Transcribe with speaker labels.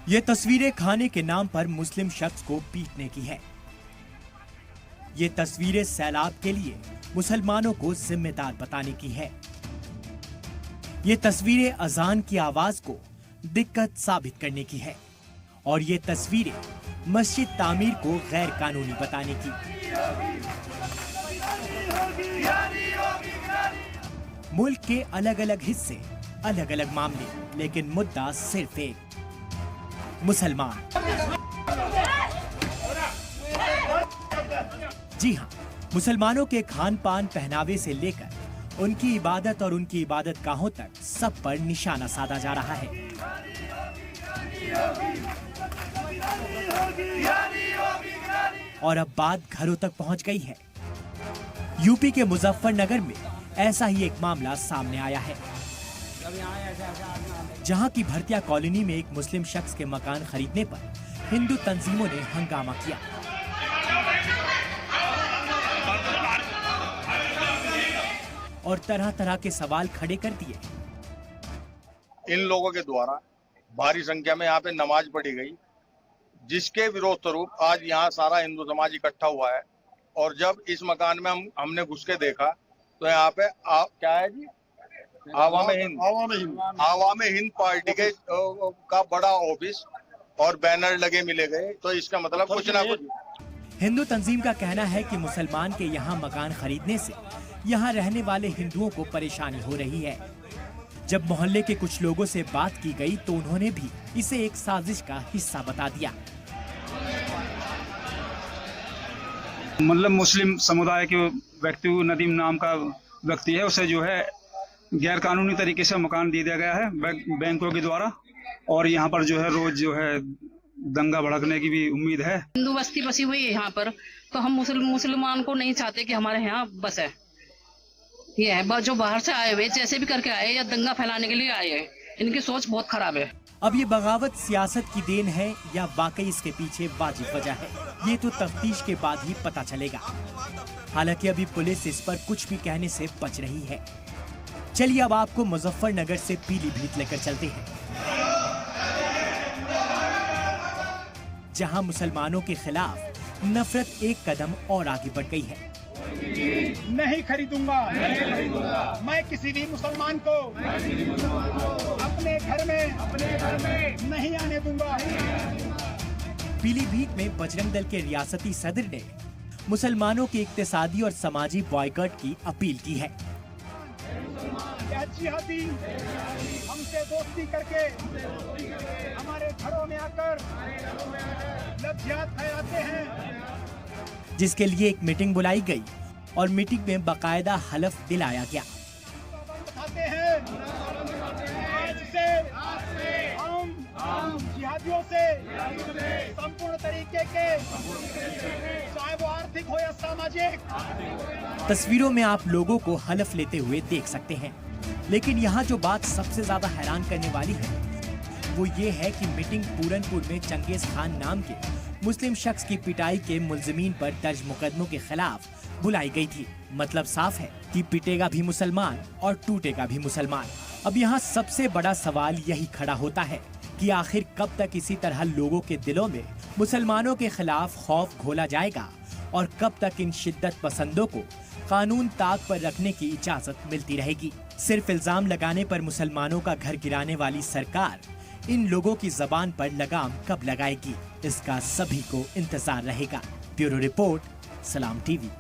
Speaker 1: ये तस्वीरें खाने के नाम पर मुस्लिम शख्स को पीटने की है। ये तस्वीरें सैलाब के लिए मुसलमानों को जिम्मेदार बताने की है। ये तस्वीरें अजान की आवाज को दिक्कत साबित करने की है और ये तस्वीरें मस्जिद तामीर को गैर कानूनी बताने की। मुल्क के अलग अलग हिस्से, अलग अलग मामले, लेकिन मुद्दा सिर्फ एक, मुसलमान। जी हाँ, मुसलमानों के खान पान, पहनावे से लेकर उनकी इबादत और उनकी इबादत गाहों तक सब पर निशाना साधा जा रहा है। और अब बात घरों तक पहुंच गई है। यूपी के मुजफ्फरनगर में ऐसा ही एक मामला सामने आया है, जहां की भरतिया कॉलोनी में एक मुस्लिम शख्स के मकान खरीदने पर हिंदू तंजीमों ने हंगामा किया और तरह तरह के सवाल खड़े कर दिए।
Speaker 2: इन लोगों के द्वारा भारी संख्या में यहाँ पे नमाज पढ़ी गई, जिसके विरोध स्वरूप आज यहाँ सारा हिंदू समाज इकट्ठा हुआ है। और जब इस मकान में हमने घुस के देखा तो यहाँ पे क्या है जी, आवाम हिंद पार्टी के का बड़ा ऑफिस और बैनर लगे मिले गए। तो इसका मतलब कुछ ना कुछ।
Speaker 1: हिंदू तंजीम का कहना है कि मुसलमान के यहाँ मकान खरीदने से यहाँ रहने वाले हिंदुओं को परेशानी हो रही है। जब मोहल्ले के कुछ लोगों से बात की गई तो उन्होंने भी इसे एक साजिश का हिस्सा बता दिया।
Speaker 3: मतलब मुस्लिम समुदाय के व्यक्ति, नदीम नाम का व्यक्ति है, उसे जो है गैर कानूनी तरीके से मकान दे दिया गया है बैंकों के द्वारा। और यहाँ पर जो है रोज जो है दंगा भड़कने की भी उम्मीद है।
Speaker 4: हिंदू बस्ती बसी हुई है यहाँ पर, तो हम मुसलमान को नहीं चाहते कि हमारे यहाँ बसे। ये है जो बाहर से आए हुए, जैसे भी करके आए या दंगा फैलाने के लिए आए हैं, इनकी सोच बहुत खराब है।
Speaker 1: अब ये बगावत सियासत की देन है या वाकई इसके पीछे वाजिब वजह है, ये तो तफ्तीश के बाद ही पता चलेगा। हालांकि अभी पुलिस इस पर कुछ भी कहने से बच रही है। चलिए अब आपको मुजफ्फरनगर से पीलीभीत लेकर चलते हैं, जहां मुसलमानों के खिलाफ नफरत एक कदम और आगे बढ़ गई है।
Speaker 5: नहीं खरीदूंगा मैं किसी भी मुसलमान को अपने घर में नहीं आने दूंगा।
Speaker 1: पीलीभीत में बजरंग दल के रियासती सदर ने मुसलमानों के इक्तिसादी और समाजी बॉयकॉट की अपील की है।
Speaker 5: जिहादी हमसे दोस्ती करके हमारे घरों में आकर लज्जात फैलाते हैं,
Speaker 1: जिसके लिए एक मीटिंग बुलाई गई और मीटिंग में बाकायदा हलफ दिलाया गया।
Speaker 5: आज से हम जिहादियों से संपूर्ण तरीके के, चाहे वो आर्थिक हो या सामाजिक।
Speaker 1: तस्वीरों में आप लोगों को हलफ लेते हुए देख सकते हैं, लेकिन यहाँ जो बात सबसे ज्यादा हैरान करने वाली है वो ये है कि मीटिंग पूरनपुर में चंगेज खान नाम के मुस्लिम शख्स की पिटाई के मुल्जिमीन पर दर्ज मुकदमों के खिलाफ बुलाई गई थी। मतलब साफ है कि पिटेगा भी मुसलमान और टूटेगा भी मुसलमान। अब यहाँ सबसे बड़ा सवाल यही खड़ा होता है कि आखिर कब तक इसी तरह लोगों के दिलों में मुसलमानों के खिलाफ खौफ घोला जाएगा और कब तक इन शिद्दत पसंदों को कानून ताक पर रखने की इजाजत मिलती रहेगी। सिर्फ इल्जाम लगाने पर मुसलमानों का घर गिराने वाली सरकार इन लोगों की जबान पर लगाम कब लगाएगी, इसका सभी को इंतजार रहेगा। ब्यूरो रिपोर्ट, सलाम टीवी।